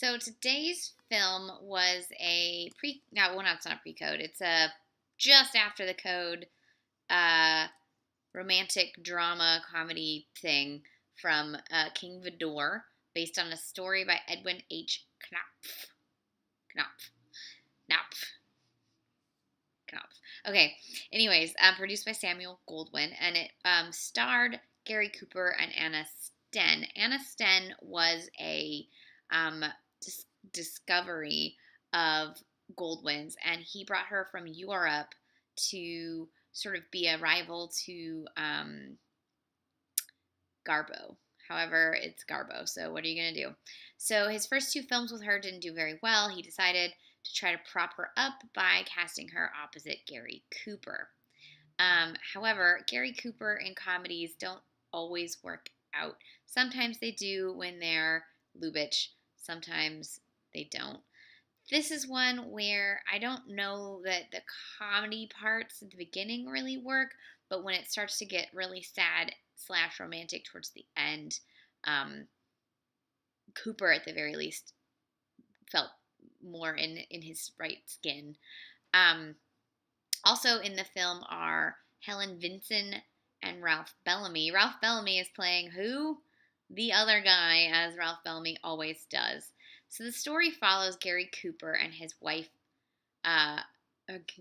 So today's film was a well, no, it's not a pre-code. It's a just after the code, uh, romantic drama comedy thing from King Vidor, based on a story by Edwin H. Knopf. Knopf. Knopf. Knopf. Okay. Anyways, produced by Samuel Goldwyn, and it starred Gary Cooper and Anna Sten. Anna Sten was a um, discovery of Goldwyn's, and he brought her from Europe to sort of be a rival to Garbo. However, it's Garbo, so what are you going to do? So his first two films with her didn't do very well. He decided to try to prop her up by casting her opposite Gary Cooper. However, Gary Cooper in comedies don't always work out. Sometimes they do when they're Lubitsch, sometimes they don't. This is one where I don't know that the comedy parts at the beginning really work, but when it starts to get really sad slash romantic towards the end, um, Cooper at the very least felt more in his right skin. Um, Also in the film are Helen, Vinson, and Ralph Bellamy. Ralph Bellamy is playing who? The other guy, as Ralph Bellamy always does. So the story follows Gary Cooper and his wife, uh,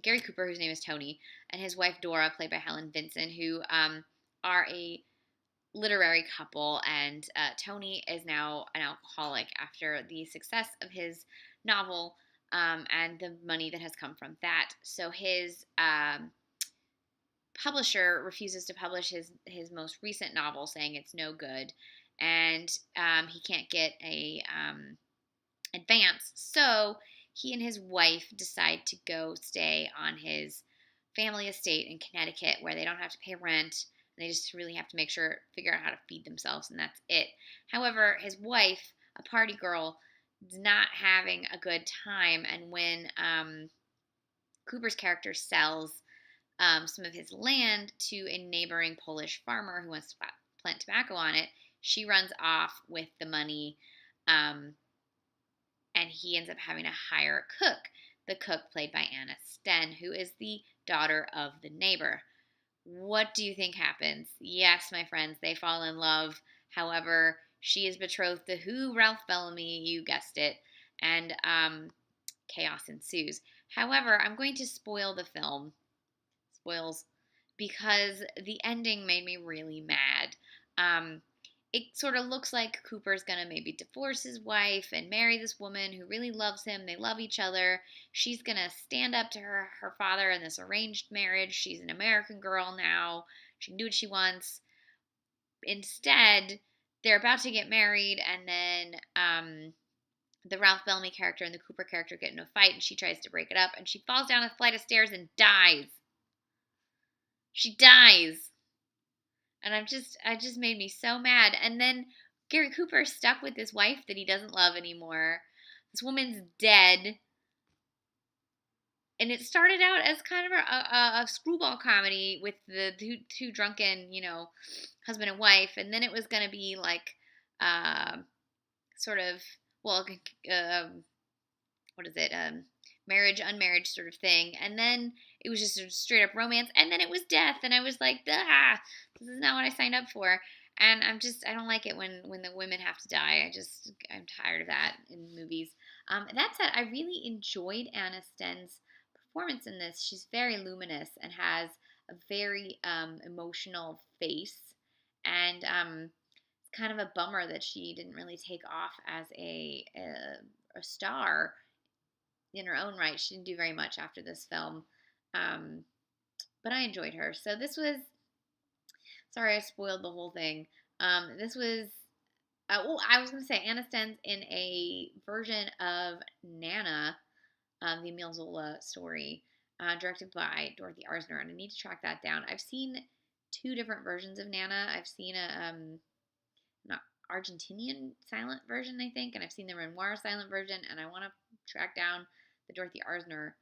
Gary Cooper, whose name is Tony, and his wife Dora, played by Helen Vinson, who are a literary couple. And Tony is now an alcoholic after the success of his novel and the money that has come from that. So his publisher refuses to publish his most recent novel, saying it's no good, and he can't get a advance. So he and his wife decide to go stay on his family estate in Connecticut, where they don't have to pay rent. And they just really have to figure out how to feed themselves, and that's it. However, his wife, a party girl, is not having a good time, and when Cooper's character sells some of his land to a neighboring Polish farmer who wants to plant tobacco on it, she runs off with the money, and he ends up having to hire a cook. The cook played by Anna Sten, who is the daughter of the neighbor. What do you think happens? Yes, my friends, they fall in love. However, she is betrothed to who? Ralph Bellamy, you guessed it, and chaos ensues. However, I'm going to spoil the film. Spoils, because the ending made me really mad. It sort of looks like Cooper's gonna maybe divorce his wife and marry this woman who really loves him. They love each other. She's gonna stand up to her father in this arranged marriage. She's an American girl now. She can do what she wants. Instead, they're about to get married, and then the Ralph Bellamy character and the Cooper character get in a fight, and she tries to break it up, and she falls down a flight of stairs and dies. She dies. And I just made me so mad. And then Gary Cooper is stuck with this wife that he doesn't love anymore. This woman's dead. And it started out as kind of a screwball comedy with the two drunken, husband and wife. And then it was going to be like, sort of, well, what is it? Marriage, unmarriage sort of thing. And then it was just a straight up romance. And then it was death. And I was like, ah, this is not what I signed up for. And I don't like it when the women have to die. I'm tired of that in movies. That said, I really enjoyed Anna Sten's performance in this. She's very luminous and has a very emotional face. And it's kind of a bummer that she didn't really take off as a star in her own right. She didn't do very much after this film. But I enjoyed her. So this was, sorry I spoiled the whole thing. This was, I was going to say Anna Sten's in a version of Nana, the Emile Zola story, directed by Dorothy Arzner, and I need to track that down. I've seen two different versions of Nana. I've seen an Argentinian silent version, I think, and I've seen the Renoir silent version, and I want to track down the Dorothy Arzner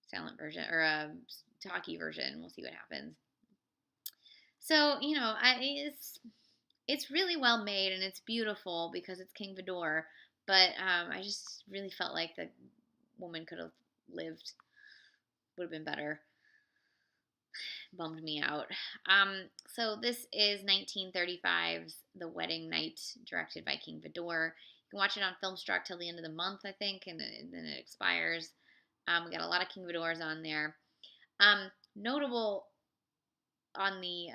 silent version, or talkie version. We'll see what happens. So, it's really well made, and it's beautiful because it's King Vidor, But I just really felt like the woman could have lived, would have been better. Bummed me out. So this is 1935's The Wedding Night, directed by King Vidor. You can watch it on Filmstruck till the end of the month, I think, and then it expires. We got a lot of King Vidors on there. Notable on the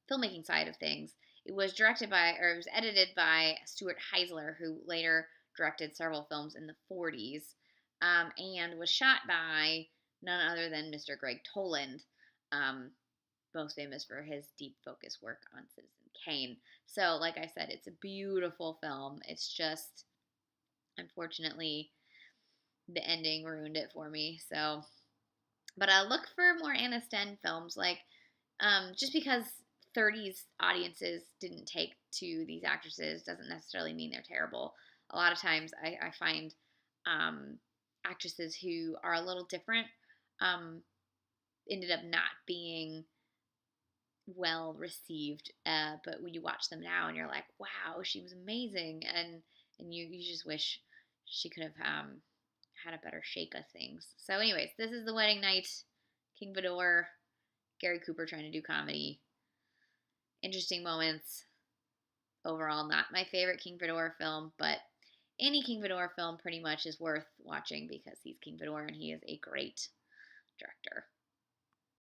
filmmaking side of things, it was directed by, or it was edited by Stuart Heisler, who later directed several films in the 40s, and was shot by none other than Mr. Greg Toland, um, most famous for his deep focus work on Citizen Kane. So, like I said, it's a beautiful film. It's just, unfortunately, the ending ruined it for me. So, but look for more Anna Sten films. Like, just because 30s audiences didn't take to these actresses doesn't necessarily mean they're terrible. A lot of times I find actresses who are a little different um, ended up not being well received. But when you watch them now and you're like, wow, she was amazing. And you just wish she could have had a better shake of things. So, anyways, this is The Wedding Night, King Vidor, Gary Cooper trying to do comedy. Interesting moments. Overall, not my favorite King Vidor film, but any King Vidor film pretty much is worth watching because he's King Vidor and he is a great director.